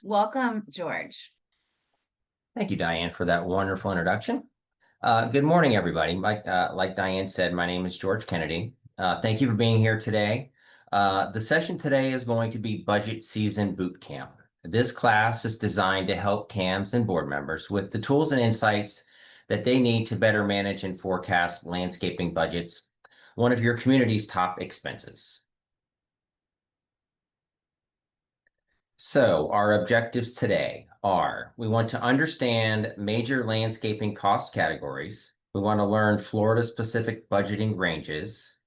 Welcome, George. Thank you, Diane, for that wonderful introduction. Good morning, everybody. Like Diane said, my name is George Kennedy. Thank you for being here today. The session today is going to be Budget Season Boot Camp. This class is designed to help CAMs and board members with the tools and insights that they need to better manage and forecast landscaping budgets, one of your community's top expenses. So our objectives today are, we want to understand major landscaping cost categories. We want to learn Florida-specific budgeting ranges,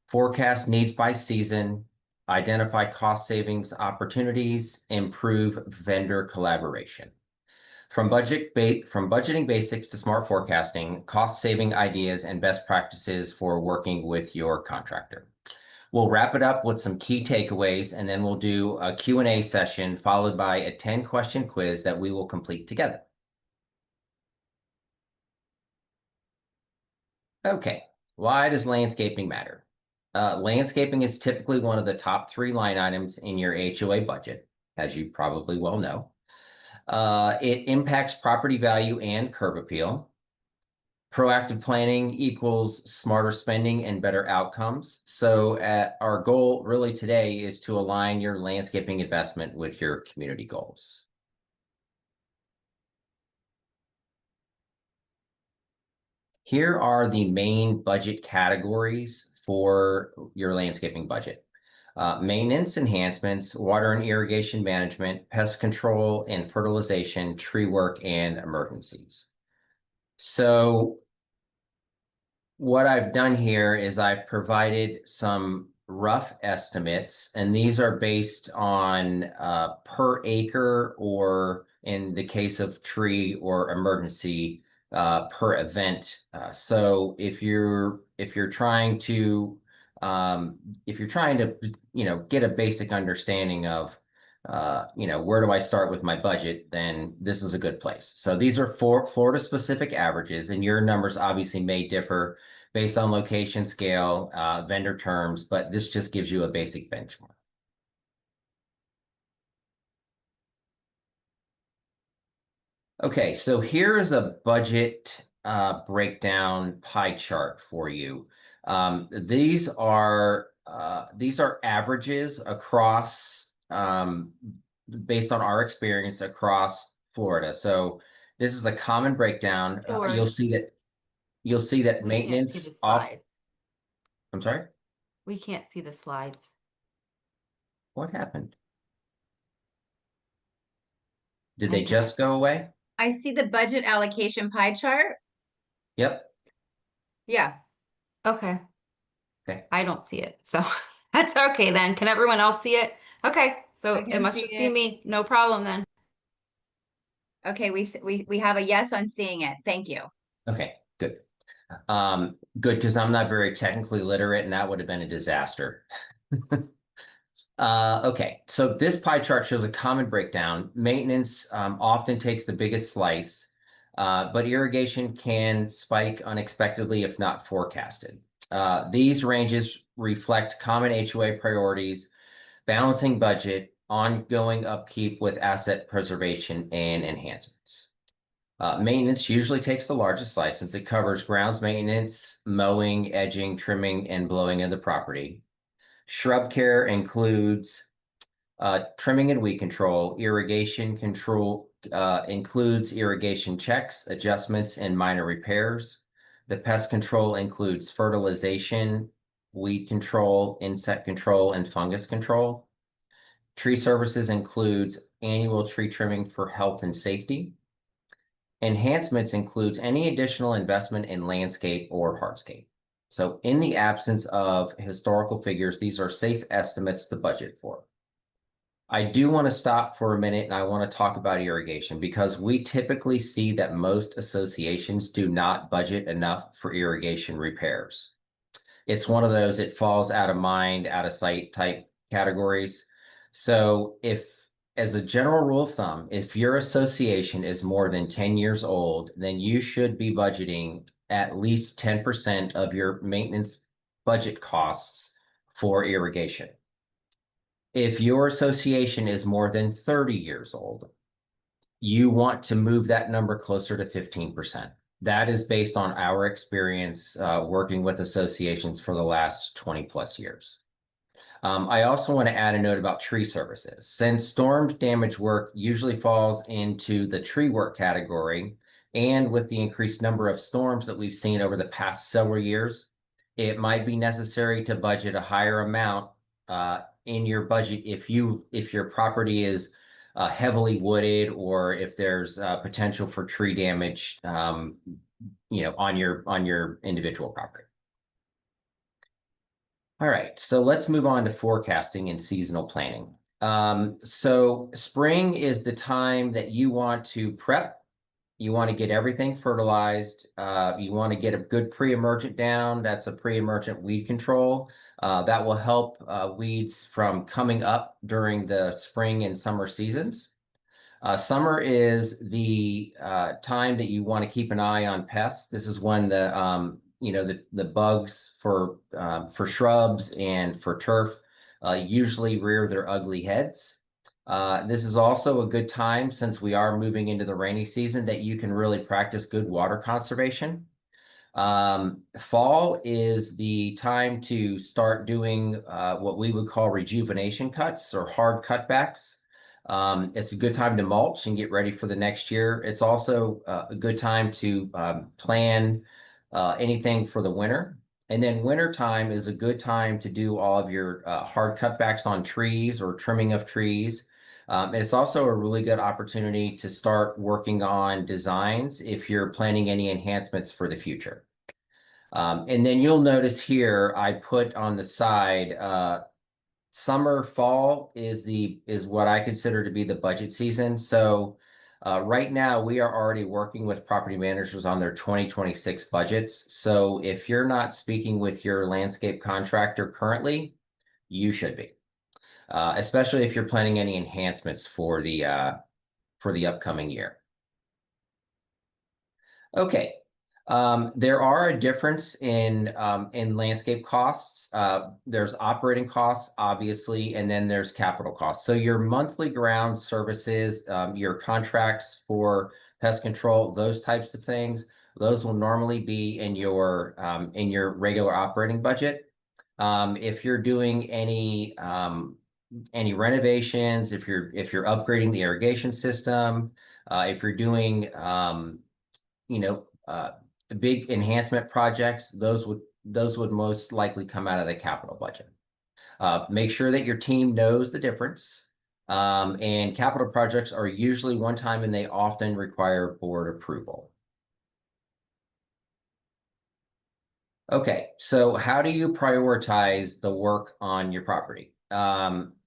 forecast needs by season, identify cost savings opportunities, improve vendor collaboration. From budgeting basics to smart forecasting, cost saving ideas, and best practices for working with your contractor. We'll wrap it up with some key takeaways, and then we'll do a Q&A session followed by a 10-question quiz that we will complete together. Okay, why does landscaping matter? Landscaping is typically one of the top 3 line items in your HOA budget, as you probably well know. It impacts property value and curb appeal. Proactive planning equals smarter spending and better outcomes. So our goal really today is to align your landscaping investment with your community goals. Here are the main budget categories for your landscaping budget. Maintenance enhancements, water and irrigation management, pest control and fertilization, tree work, and emergencies. So what I've done here is I've provided some rough estimates, and these are based on per acre, or in the case of tree or emergency, per event. So if you're trying to get a basic understanding of where do I start with my budget, then this is a good place. So these are Florida specific averages, and your numbers obviously may differ based on location, scale, vendor terms, but this just gives you a basic benchmark. Okay, so here is a budget breakdown pie chart for you. These are averages across, based on our experience across Florida. So this is a common breakdown. You'll George, see that we can't see the maintenance slides. I'm sorry? We can't see the slides. What happened? Did they just go away? I see the budget allocation pie chart. Yep. Yeah. Okay. Okay. I don't see it. So that's okay then. Can everyone else see it? Okay. So I it can must see just be it. me. No problem then. Okay, we have a yes on seeing it. Thank you. Okay, good. Good, because I'm not very technically literate, and that would have been a disaster. Okay, so this pie chart shows a common breakdown. Maintenance often takes the biggest slice, but irrigation can spike unexpectedly if not forecasted. These ranges reflect common HOA priorities, balancing budget, ongoing upkeep with asset preservation and enhancements. Maintenance usually takes the largest slice since it covers grounds maintenance, mowing, edging, trimming, and blowing of the property. Shrub care includes trimming and weed control. Irrigation control includes irrigation checks, adjustments, and minor repairs. The pest control includes fertilization, weed control, insect control, and fungus control. Tree services includes annual tree trimming for health and safety. Enhancements includes any additional investment in landscape or hardscape. So in the absence of historical figures, these are safe estimates to budget for. I do want to stop for a minute and I want to talk about irrigation, because we typically see that most associations do not budget enough for irrigation repairs. It's one of those, it falls out of mind, out of sight type categories. So as a general rule of thumb, if your association is more than 10 years old, then you should be budgeting at least 10% of your maintenance budget costs for irrigation. If your association is more than 30 years old, you want to move that number closer to 15%. That is based on our experience working with associations for the last 20 plus years. I also want to add a note about tree services. Since storm damage work usually falls into the tree work category, and with the increased number of storms that we've seen over the past several years, it might be necessary to budget a higher amount in your budget if your property is heavily wooded, or if there's potential for tree damage, on your individual property. All right, so let's move on to forecasting and seasonal planning. So spring is the time that you want to prep. You want to get everything fertilized. You want to get a good pre-emergent down. That's a pre-emergent weed control. That will help weeds from coming up during the spring and summer seasons. Summer is the time that you want to keep an eye on pests. This is when the bugs for shrubs and for turf usually rear their ugly heads. This is also a good time, since we are moving into the rainy season, that you can really practice good water conservation. Fall is the time to start doing what we would call rejuvenation cuts or hard cutbacks. It's a good time to mulch and get ready for the next year. It's also a good time to plan anything for the winter. And then winter time is a good time to do all of your hard cutbacks on trees or trimming of trees. It's also a really good opportunity to start working on designs if you're planning any enhancements for the future. And then you'll notice here, I put on the side, summer, fall is what I consider to be the budget season. So right now we are already working with property managers on their 2026 budgets. So if you're not speaking with your landscape contractor currently, you should be, especially if you're planning any enhancements for the upcoming year. Okay. There are a difference in landscape costs. There's operating costs, obviously, and then there's capital costs. So your monthly ground services, your contracts for pest control, those types of things, those will normally be in your regular operating budget. If you're doing any renovations, if you're upgrading the irrigation system, if you're doing the big enhancement projects, those would most likely come out of the capital budget. Make sure that your team knows the difference. And capital projects are usually one time, and they often require board approval. Okay, so how do you prioritize the work on your property?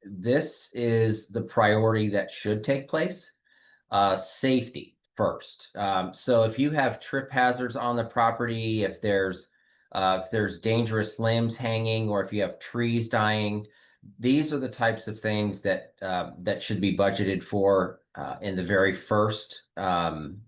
This is the priority that should take place. Safety first. So if you have trip hazards on the property, if there's dangerous limbs hanging, or if you have trees dying, these are the types of things that should be budgeted for in the very first, on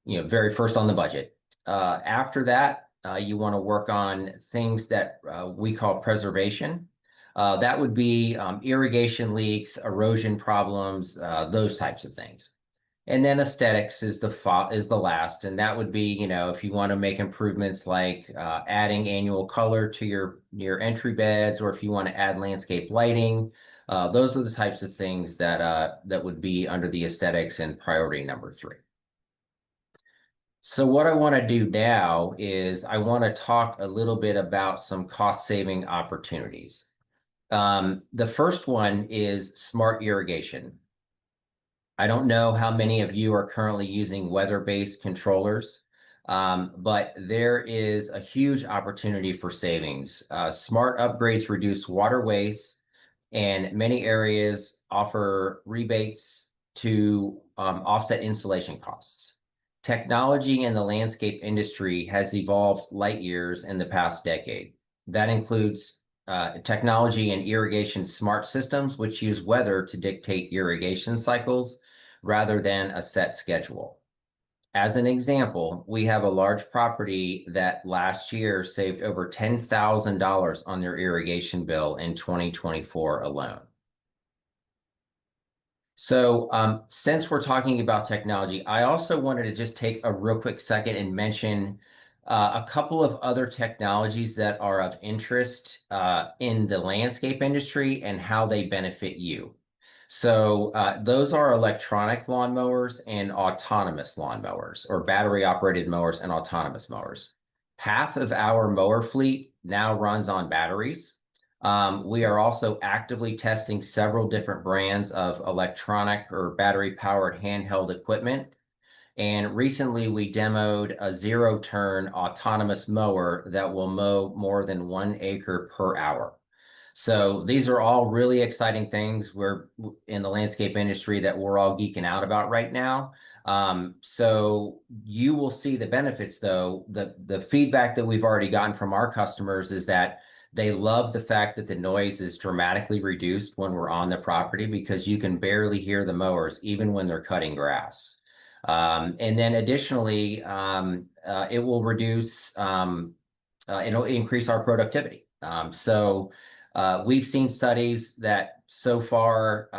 the budget. After that, you want to work on things that we call preservation. That would be irrigation leaks, erosion problems, those types of things. And then aesthetics is the last, and that would be, if you want to make improvements like adding annual color to your entry beds, or if you want to add landscape lighting, those are the types of things that would be under the aesthetics and priority number 3. So what I want to do now is I want to talk a little bit about some cost-saving opportunities. The first one is smart irrigation. I don't know how many of you are currently using weather-based controllers, but there is a huge opportunity for savings. Smart upgrades reduce water waste, and many areas offer rebates to offset installation costs. Technology in the landscape industry has evolved light years in the past decade. That includes technology and irrigation smart systems, which use weather to dictate irrigation cycles rather than a set schedule. As an example, we have a large property that last year saved over $10,000 on their irrigation bill in 2024 alone. So since we're talking about technology, I also wanted to just take a real quick second and mention a couple of other technologies that are of interest in the landscape industry and how they benefit you. So those are electronic lawnmowers and autonomous lawnmowers, or battery operated mowers and autonomous mowers. Half of our mower fleet now runs on batteries. We are also actively testing several different brands of electronic or battery powered handheld equipment. And recently we demoed a zero-turn autonomous mower that will mow more than 1 acre per hour. So these are all really exciting things we're in the landscape industry that we're all geeking out about right now. So you will see the benefits though. The feedback that we've already gotten from our customers is that they love the fact that the noise is dramatically reduced when we're on the property because you can barely hear the mowers even when they're cutting grass. And then additionally, it will reduce, it'll increase our productivity. We've seen studies that so far,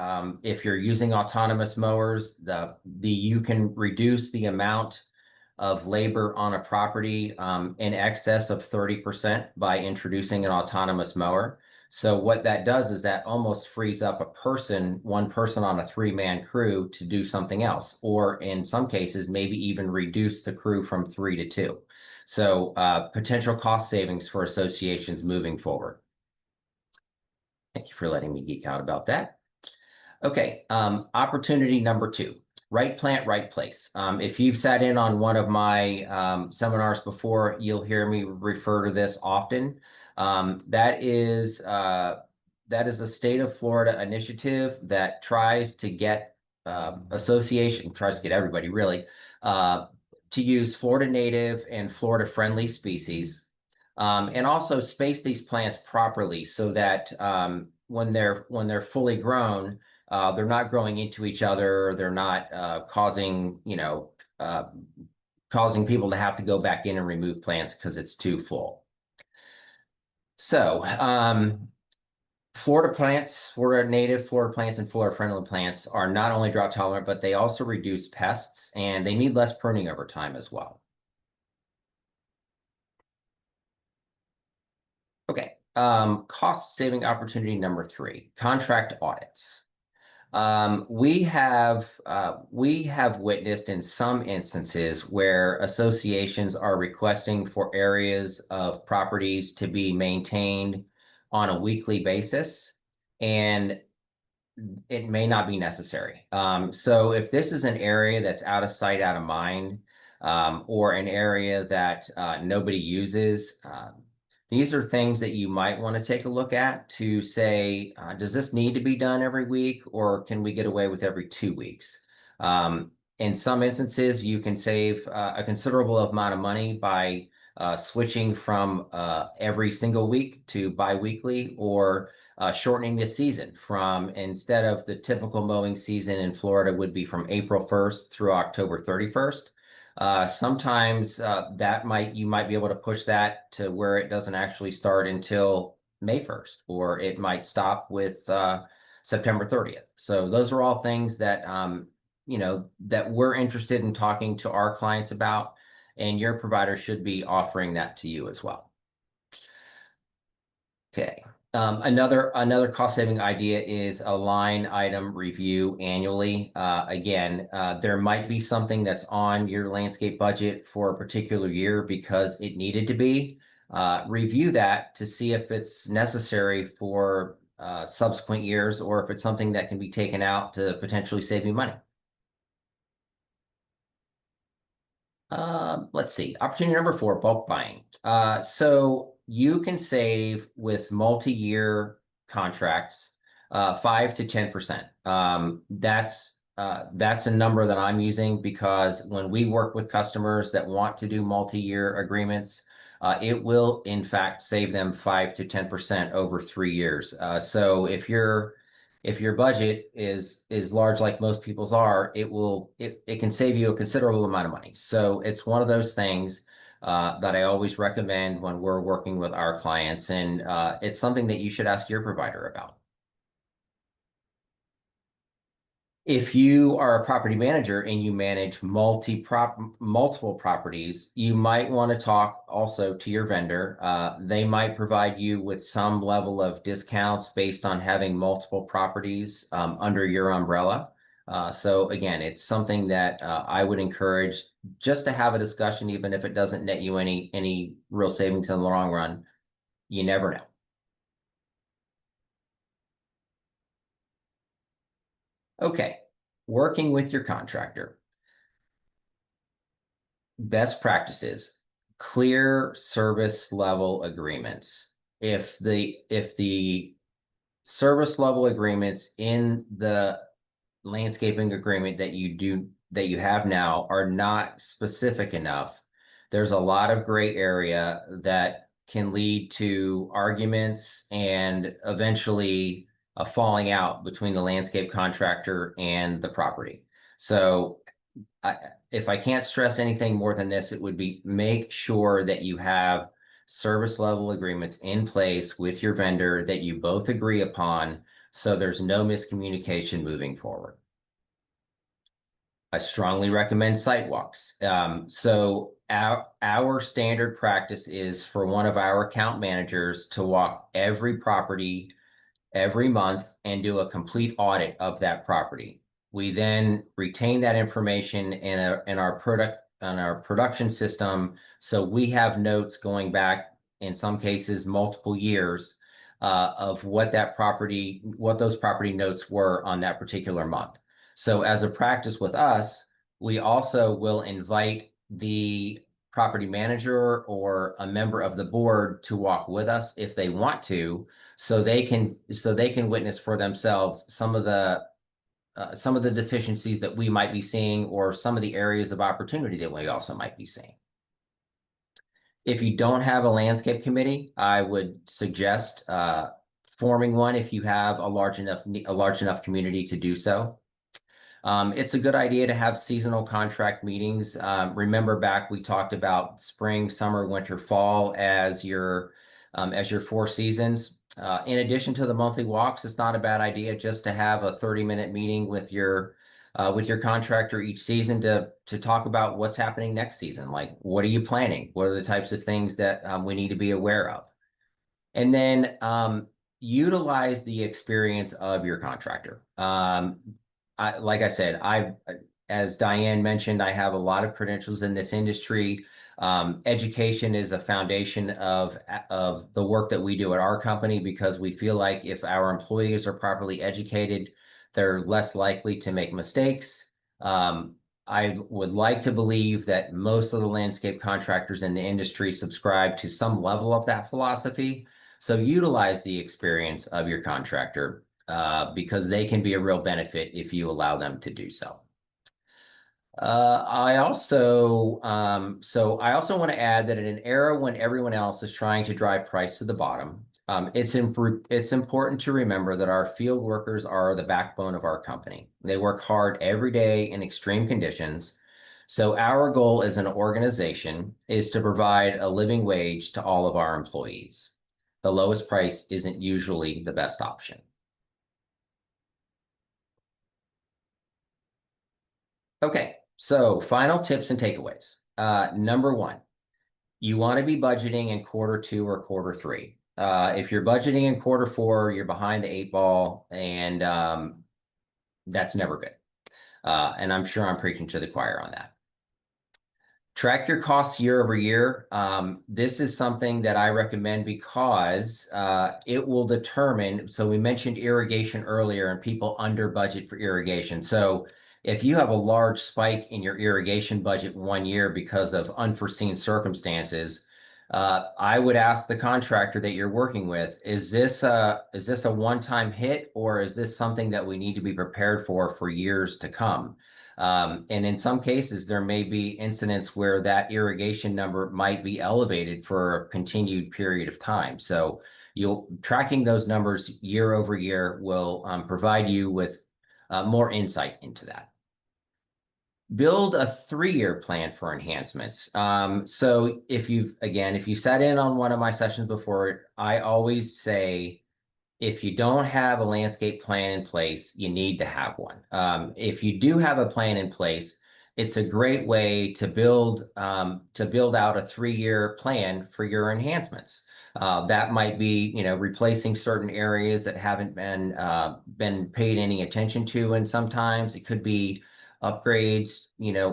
if you're using autonomous mowers, you can reduce the amount of labor on a property in excess of 30% by introducing an autonomous mower. So what that does is that almost frees up one person on a 3-man crew to do something else, or in some cases, maybe even reduce the crew from 3 to 2. So potential cost savings for associations moving forward. Thank you for letting me geek out about that. Okay, opportunity number 2. Right plant, right place. If you've sat in on one of my seminars before, you'll hear me refer to this often. That is a state of Florida initiative that tries to get tries to get everybody really to use Florida native and Florida friendly species, and also space these plants properly so that when they're fully grown, they're not growing into each other. They're not causing people to have to go back in and remove plants because it's too full. So Florida native Florida plants and Florida friendly plants are not only drought tolerant, but they also reduce pests and they need less pruning over time as well. Okay, cost saving opportunity number 3, contract audits. We have witnessed in some instances where associations are requesting for areas of properties to be maintained on a weekly basis, and it may not be necessary. So if this is an area that's out of sight, out of mind, or an area that nobody uses, these are things that you might want to take a look at to say, does this need to be done every week, or can we get away with every 2 weeks? In some instances, you can save a considerable amount of money by switching from every single week to biweekly, or shortening the season from, instead of the typical mowing season in Florida would be from April 1st through October 31st. Sometimes you might be able to push that to where it doesn't actually start until May 1st, or it might stop with September 30th. So those are all things that that we're interested in talking to our clients about, and your provider should be offering that to you as well. Okay. Another cost saving idea is a line item review annually. Again, there might be something that's on your landscape budget for a particular year because it needed to be. Review that to see if it's necessary for subsequent years, or if it's something that can be taken out to potentially save you money. Let's see. Opportunity number 4, bulk buying. So you can save with multi-year contracts 5 to 10%. That's a number that I'm using because when we work with customers that want to do multi-year agreements, it will in fact save them 5 to 10% over 3 years. So if your budget is large like most people's are, it can save you a considerable amount of money. So it's one of those things that I always recommend when we're working with our clients, and it's something that you should ask your provider about. If you are a property manager and you manage multiple properties, you might want to talk also to your vendor. They might provide you with some level of discounts based on having multiple properties under your umbrella. So again, it's something that I would encourage just to have a discussion, even if it doesn't net you any real savings in the long run. You never know. Okay, working with your contractor. Best practices, clear service level agreements. If the service level agreements in the landscaping agreement that you have now are not specific enough, there's a lot of gray area that can lead to arguments and eventually a falling out between the landscape contractor and the property. So if I can't stress anything more than this, it would be make sure that you have service level agreements in place with your vendor that you both agree upon, so there's no miscommunication moving forward. I strongly recommend site walks. So our standard practice is for one of our account managers to walk every property every month and do a complete audit of that property. We then retain that information in our production system, so we have notes going back, in some cases, multiple years of what those property notes were on that particular month. So as a practice with us, we also will invite the property manager or a member of the board to walk with us if they want to, so they can witness for themselves some of the deficiencies that we might be seeing, or some of the areas of opportunity that we also might be seeing. If you don't have a landscape committee, I would suggest forming one if you have a large enough community to do so. It's a good idea to have seasonal contract meetings. Remember back, we talked about spring, summer, winter, fall as your 4 seasons. In addition to the monthly walks, it's not a bad idea just to have a 30-minute meeting with your contractor each season to talk about what's happening next season. Like, what are you planning? What are the types of things that we need to be aware of? And then utilize the experience of your contractor. Like I said, as Diane mentioned, I have a lot of credentials in this industry. Education is a foundation of the work that we do at our company, because we feel like if our employees are properly educated, they're less likely to make mistakes. I would like to believe that most of the landscape contractors in the industry subscribe to some level of that philosophy. So utilize the experience of your contractor, because they can be a real benefit if you allow them to do so. I also want to add that in an era when everyone else is trying to drive price to the bottom, it's important to remember that our field workers are the backbone of our company. They work hard every day in extreme conditions. So our goal as an organization is to provide a living wage to all of our employees. The lowest price isn't usually the best option. Okay, so final tips and takeaways. Number one, you want to be budgeting in Q2 or Q3. If you're budgeting in Q4, you're behind the 8 ball, and that's never good. And I'm sure I'm preaching to the choir on that. Track your costs year over year. This is something that I recommend because it will determine. So we mentioned irrigation earlier, and people under budget for irrigation. So if you have a large spike in your irrigation budget one year because of unforeseen circumstances, I would ask the contractor that you're working with, is this a one-time hit, or is this something that we need to be prepared for years to come? And in some cases, there may be incidents where that irrigation number might be elevated for a continued period of time. So tracking those numbers year over year will provide you with more insight into that. Build a 3-year plan for enhancements. So if you sat in on one of my sessions before, I always say, if you don't have a landscape plan in place, you need to have one. If you do have a plan in place, it's a great way to build out a 3-year plan for your enhancements. That might be, replacing certain areas that haven't been paid any attention to, and sometimes it could be upgrades,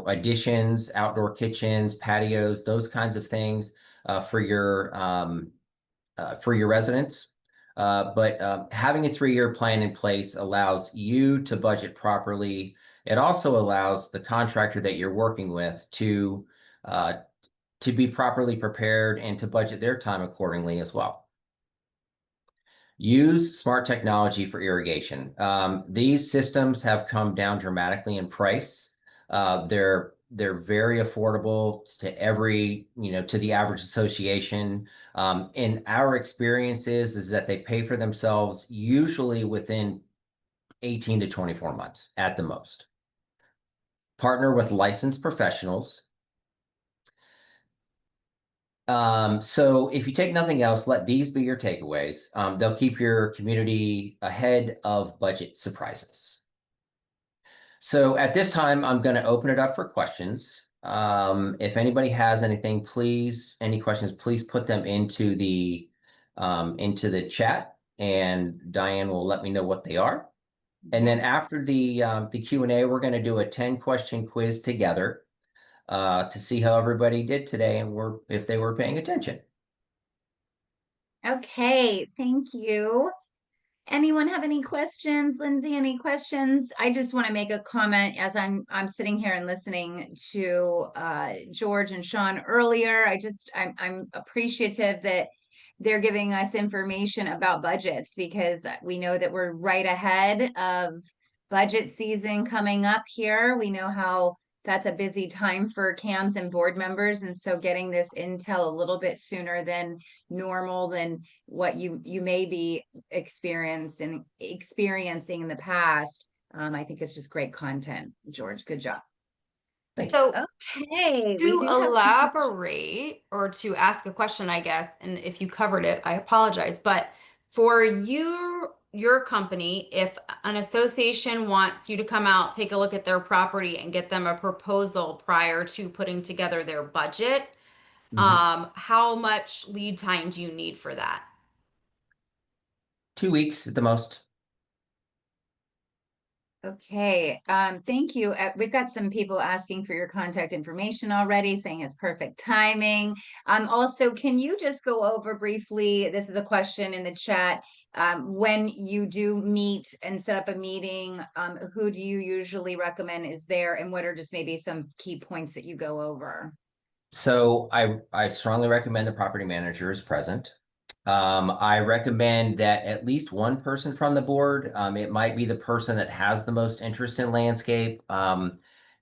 additions, outdoor kitchens, patios, those kinds of things for your residents. But having a 3-year plan in place allows you to budget properly. It also allows the contractor that you're working with to be properly prepared and to budget their time accordingly as well. Use smart technology for irrigation. These systems have come down dramatically in price. They're very affordable to the average association. In our experiences is that they pay for themselves usually within 18 to 24 months at the most. Partner with licensed professionals. So if you take nothing else, let these be your takeaways. They'll keep your community ahead of budget surprises. So at this time, I'm going to open it up for questions. If anybody has any questions, please put them into the chat, and Diane will let me know what they are. And then after the Q&A, we're going to do a 10-question quiz together to see how everybody did today and if they were paying attention. Okay, thank you. Anyone have any questions? Lindsay, any questions? I just want to make a comment as I'm sitting here and listening to George and Sean earlier. I'm appreciative that they're giving us information about budgets, because we know that we're right ahead of budget season coming up here. We know how that's a busy time for CAMs and board members. And so getting this intel a little bit sooner than normal, than what you may be experiencing in the past, I think it's just great content. George, good job. So Okay, we to do have elaborate or to ask a question, I guess, and if you covered it, I apologize. But for your company, if an association wants you to come out, take a look at their property and get them a proposal prior to putting together their budget, how much lead time do you need for that? 2 weeks at the most. Okay, thank you. We've got some people asking for your contact information already, saying it's perfect timing. Also, can you just go over briefly, this is a question in the chat, when you do meet and set up a meeting, who do you usually recommend is there, and what are just maybe some key points that you go over? So I strongly recommend the property manager is present. I recommend that at least one person from the board, it might be the person that has the most interest in landscape.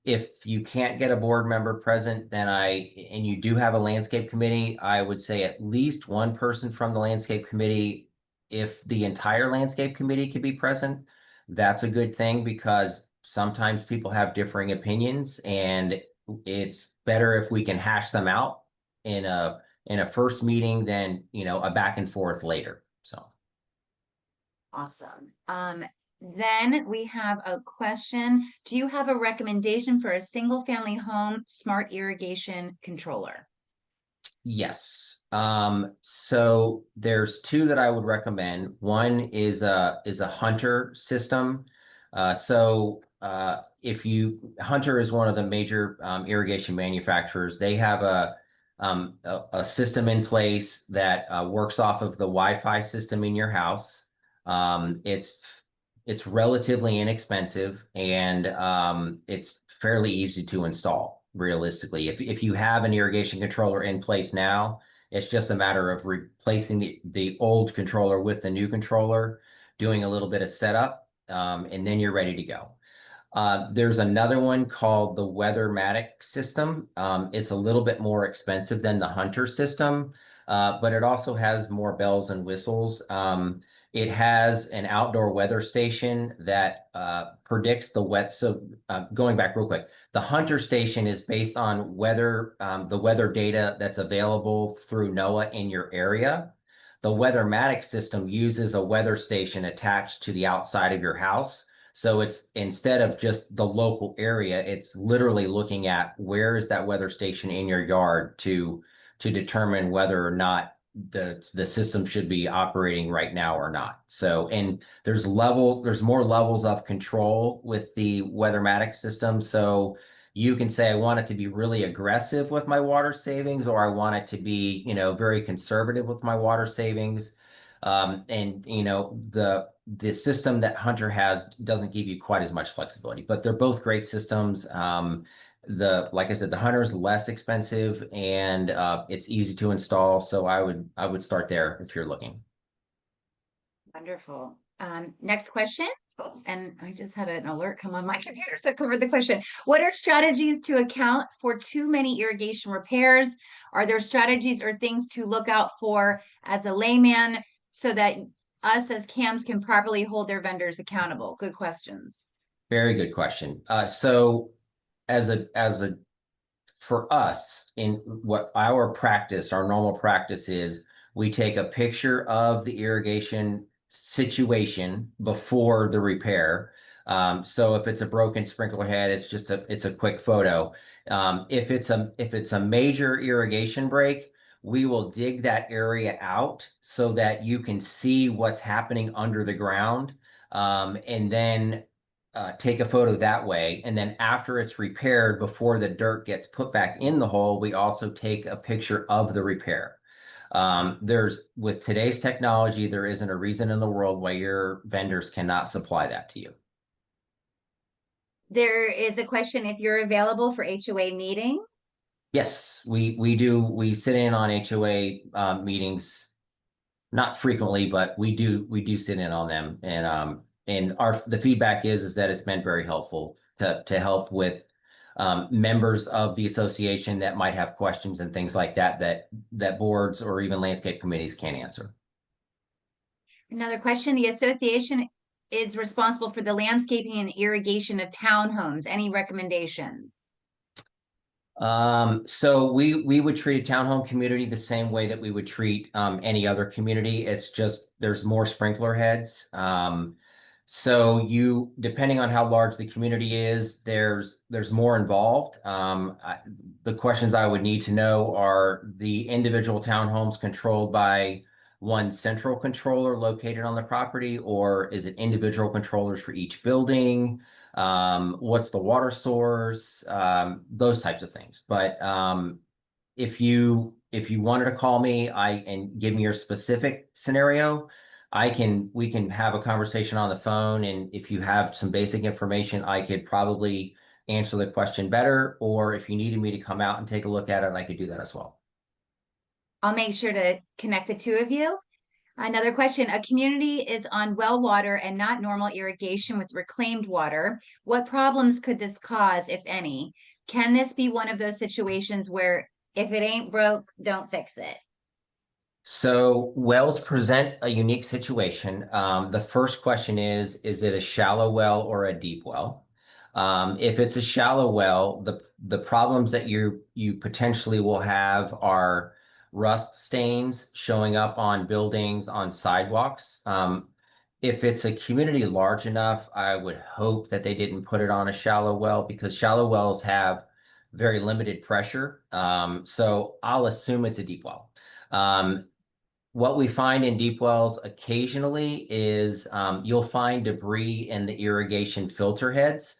If you can't get a board member present, and you do have a landscape committee, I would say at least one person from the landscape committee. If the entire landscape committee could be present, that's a good thing, because sometimes people have differing opinions, and it's better if we can hash them out in a first meeting than, a back and forth later. So. Awesome. Then we have a question. Do you have a recommendation for a single family home smart irrigation controller? Yes. So there's 2 that I would recommend. One is a Hunter system. Hunter is one of the major irrigation manufacturers. They have a system in place that works off of the Wi-Fi system in your house. It's relatively inexpensive, and it's fairly easy to install. Realistically, if you have an irrigation controller in place now, it's just a matter of replacing the old controller with the new controller, doing a little bit of setup, and then you're ready to go. There's another one called the Weathermatic system. It's a little bit more expensive than the Hunter system, but it also has more bells and whistles. It has an outdoor weather station that predicts the wet. So going back real quick, the Hunter station is based on the weather data that's available through NOAA in your area. The Weathermatic system uses a weather station attached to the outside of your house. So it's instead of just the local area, it's literally looking at where is that weather station in your yard to determine whether or not the system should be operating right now or not. So, and there's more levels of control with the Weathermatic system. So you can say, I want it to be really aggressive with my water savings, or I want it to be, very conservative with my water savings. And the system that Hunter has doesn't give you quite as much flexibility, but they're both great systems. Like I said, the Hunter's less expensive and it's easy to install. So I would start there if you're looking. Wonderful. Next question. Oh, and I just had an alert come on my computer, so I covered the question. What are strategies to account for too many irrigation repairs? Are there strategies or things to look out for as a layman so that us as CAMs can properly hold their vendors accountable? Good questions. Very good question. So for us, in what our normal practice is, we take a picture of the irrigation situation before the repair. So if it's a broken sprinkler head, it's a quick photo. If it's a major irrigation break, we will dig that area out so that you can see what's happening under the ground. And then take a photo that way. And then after it's repaired, before the dirt gets put back in the hole, we also take a picture of the repair. With today's technology, there isn't a reason in the world why your vendors cannot supply that to you. There is a question if you're available for HOA meeting. Yes, we do. We sit in on HOA meetings, not frequently, but we do sit in on them. And the feedback is that it's been very helpful to help with members of the association that might have questions and things like that boards or even landscape committees can't answer. Another question, the association is responsible for the landscaping and irrigation of townhomes. Any recommendations? So we would treat a townhome community the same way that we would treat any other community. It's just there's more sprinkler heads. So depending on how large the community is, there's more involved. The questions I would need to know are the individual townhomes controlled by one central controller located on the property, or is it individual controllers for each building? What's the water source? Those types of things. But if you wanted to call me and give me your specific scenario, we can have a conversation on the phone, and if you have some basic information, I could probably answer the question better, or if you needed me to come out and take a look at it, I could do that as well. I'll make sure to connect the two of you. Another question, a community is on well water and not normal irrigation with reclaimed water. What problems could this cause, if any? Can this be one of those situations where if it ain't broke, don't fix it? So wells present a unique situation. The first question is it a shallow well or a deep well? If it's a shallow well, the problems that you potentially will have are rust stains showing up on buildings, on sidewalks. If it's a community large enough, I would hope that they didn't put it on a shallow well, because shallow wells have very limited pressure. So I'll assume it's a deep well. What we find in deep wells occasionally is you'll find debris in the irrigation filter heads,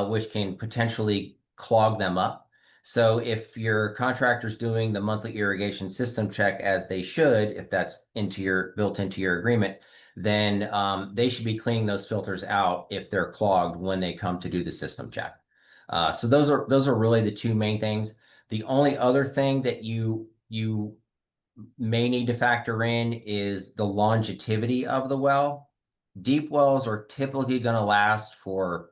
which can potentially clog them up. So if your contractor's doing the monthly irrigation system check, as they should, if that's built into your agreement, then they should be cleaning those filters out if they're clogged when they come to do the system check. So those are really the two main things. The only other thing that you may need to factor in is the longevity of the well. Deep wells are typically going to last for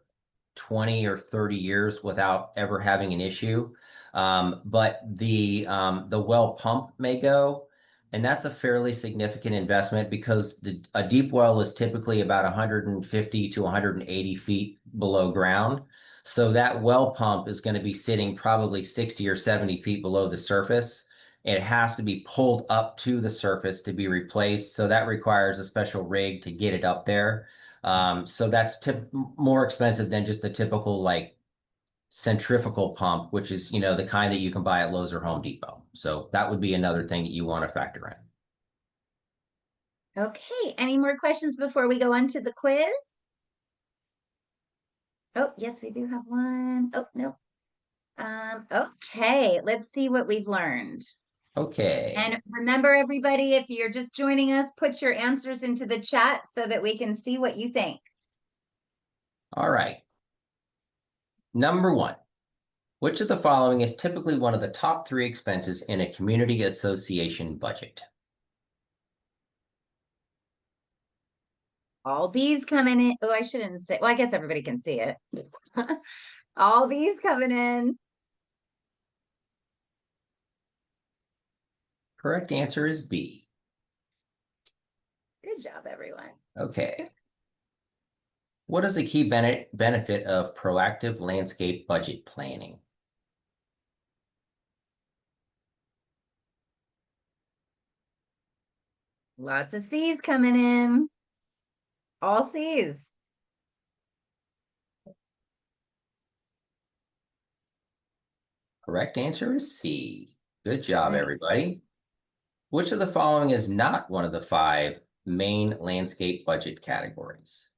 20 or 30 years without ever having an issue. But the well pump may go, and that's a fairly significant investment, because a deep well is typically about 150 to 180 feet below ground. So that well pump is going to be sitting probably 60 or 70 feet below the surface. It has to be pulled up to the surface to be replaced. So that requires a special rig to get it up there. So that's more expensive than just the typical like centrifugal pump, which is, the kind that you can buy at Lowe's or Home Depot. So that would be another thing that you want to factor in. Okay, any more questions before we go on to the quiz? Oh, yes, we do have one. Oh, no. Okay, let's see what we've learned. Okay. And remember, everybody, if you're just joining us, put your answers into the chat so that we can see what you think. All right. Number 1, which of the following is typically one of the top 3 expenses in a community association budget? All bees coming in. Oh, I shouldn't say. Well, I guess everybody can see it. All bees coming in. Correct answer is B. Good job, everyone. Okay. What is a key benefit of proactive landscape budget planning? Lots of C's coming in. All C's. Correct answer is C. Good job, Nice. everybody. Which of the following is not one of the 5 main landscape budget categories?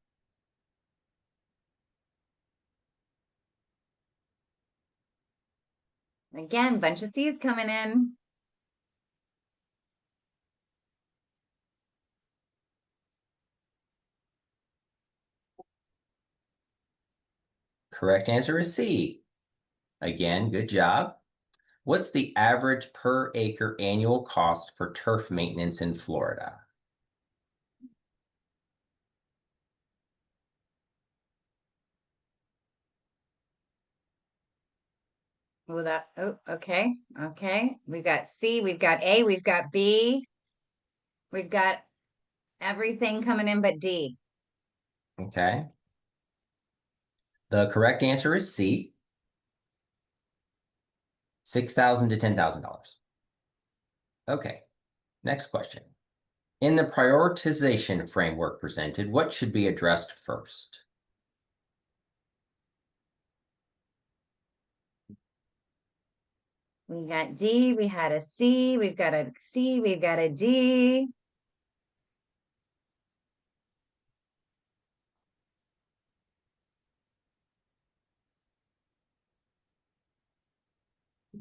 Again, bunch of C's coming in. Correct answer is C. Again, good job. What's the average per acre annual cost for turf maintenance in Florida? Well, okay. Okay. We've got C, we've got A, we've got B. We've got everything coming in but D. Okay. The correct answer is C. $6,000 to $10,000. Okay. Next question. In the prioritization framework presented, what should be addressed first? We got D, we had a C, we've got a C, we've got a D.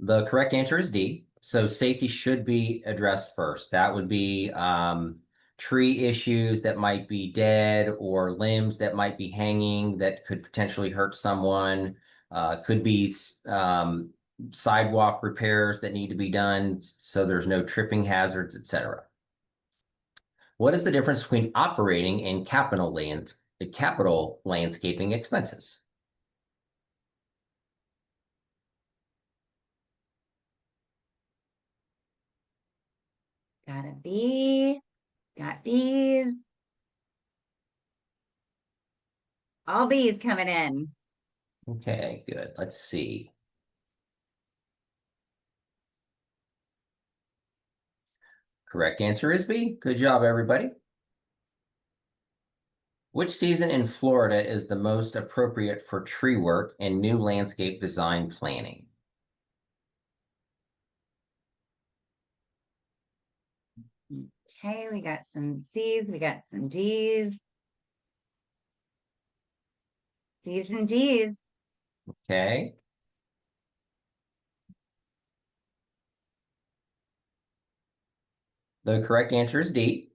The correct answer is D. So safety should be addressed first. That would be tree issues that might be dead or limbs that might be hanging that could potentially hurt someone. Could be sidewalk repairs that need to be done so there's no tripping hazards, etc. What is the difference between operating and capital landscaping expenses? Got a B, got B's. All B's coming in. Okay, good. Let's see. Correct answer is B. Good job, everybody. Which season in Florida is the most appropriate for tree work and new landscape design planning? Okay, we got some C's, we got some D's. C's and D's. Okay. The correct answer is D.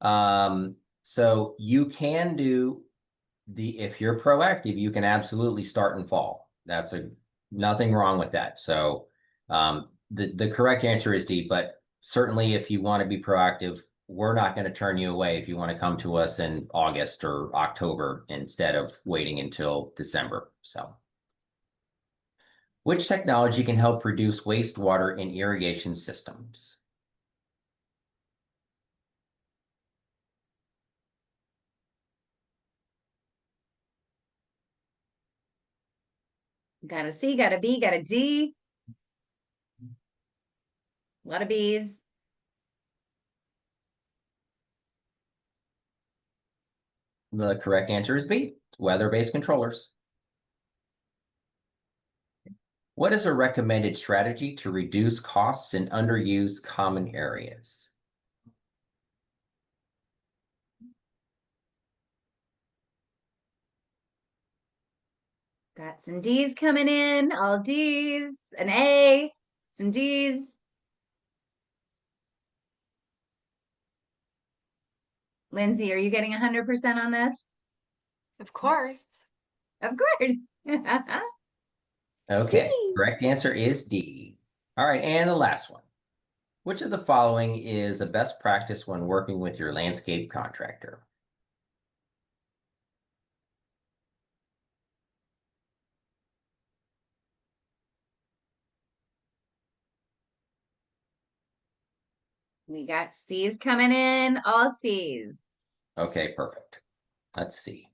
So you can do if you're proactive, you can absolutely start in fall. That's nothing wrong with that. So the correct answer is D, but certainly if you want to be proactive, we're not going to turn you away if you want to come to us in August or October instead of waiting until December. So which technology can help reduce wastewater in irrigation systems? Got a C, got a B, got a D. A lot of bees. The correct answer is B, weather-based controllers. What is a recommended strategy to reduce costs in underused common areas? Got some D's coming in, all D's, an A, some D's. Lindsay, are you getting 100% on this? Of course. Of course. Okay, D. correct answer is D. All right, and the last one. Which of the following is a best practice when working with your landscape contractor? We got C's coming in, all C's. Okay, perfect. Let's see.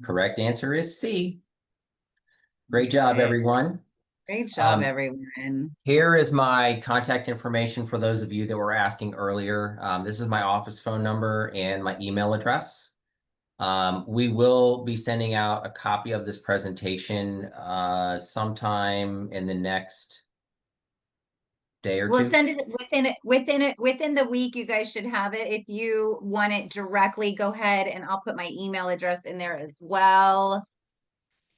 Correct answer is C. Great job, Okay. everyone. Great job, everyone. Here is my contact information for those of you that were asking earlier. This is my office phone number and my email address. We will be sending out a copy of this presentation sometime in the next day or We'll two. send it within the week. You guys should have it. If you want it directly, go ahead and I'll put my email address in there as well.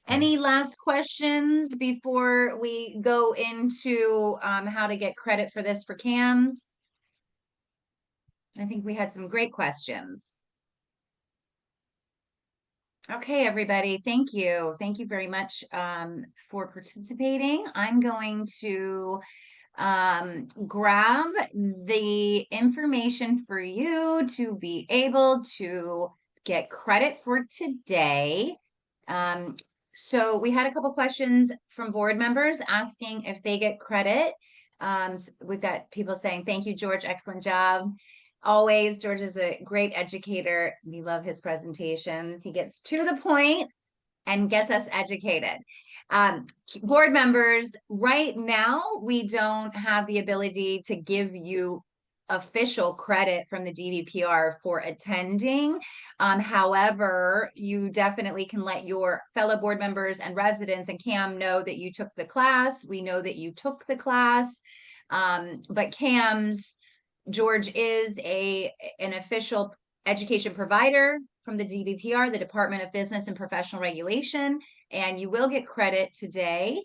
Any last questions before we go into how to get credit for this for CAMs? I think we had some great questions. Okay, everybody, thank you. Thank you very much for participating. I'm going to grab the information for you to be able to get credit for today. So we had a couple questions from board members asking if they get credit. We've got people saying, thank you, George, excellent job. Always, George is a great educator. We love his presentations. He gets to the point and gets us educated. Board members, right now, we don't have the ability to give you official credit from the DVPR for attending. However, you definitely can let your fellow board members and residents and CAM know that you took the class. We know that you took the class. But CAMs, George is an official education provider from the DVPR, the Department of Business and Professional Regulation, and you will get credit today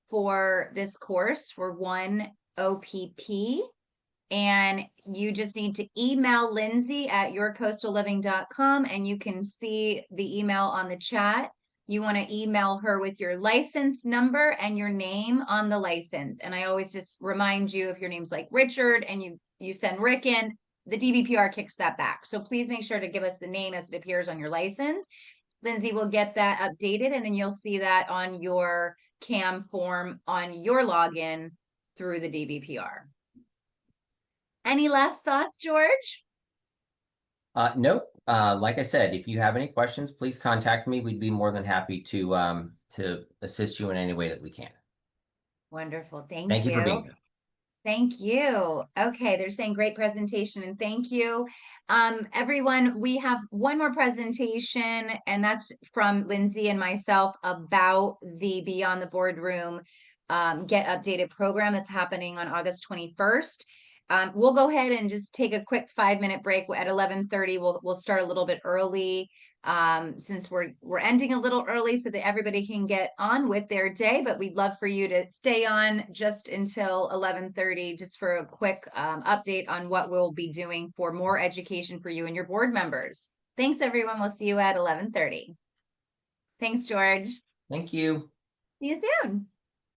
for this course for 1 OPP. And you just need to email Lindsay at yourcoastalliving.com, and you can see the email on the chat. You want to email her with your license number and your name on the license. And I always just remind you, if your name's like Richard and you send Rick in, the DVPR kicks that back. So please make sure to give us the name as it appears on your license. Lindsay will get that updated, and then you'll see that on your CAM form on your login through the DVPR. Any last thoughts, George? Nope. Like I said, if you have any questions, please contact me. We'd be more than happy to assist you in any way that we can. Wonderful. Thank you for being here. Thank you. Okay, they're saying great presentation and thank you. Everyone, we have one more presentation, and that's from Lindsay and myself about the Beyond the Boardroom Get Updated program that's happening on August 21st. We'll go ahead and just take a quick 5-minute break at 11:30. We'll start a little bit early since we're ending a little early so that everybody can get on with their day. But we'd love for you to stay on just until 11:30, just for a quick update on what we'll be doing for more education for you and your board members. Thanks, everyone. We'll see you at 11:30. Thanks, George. Thank you. See you soon.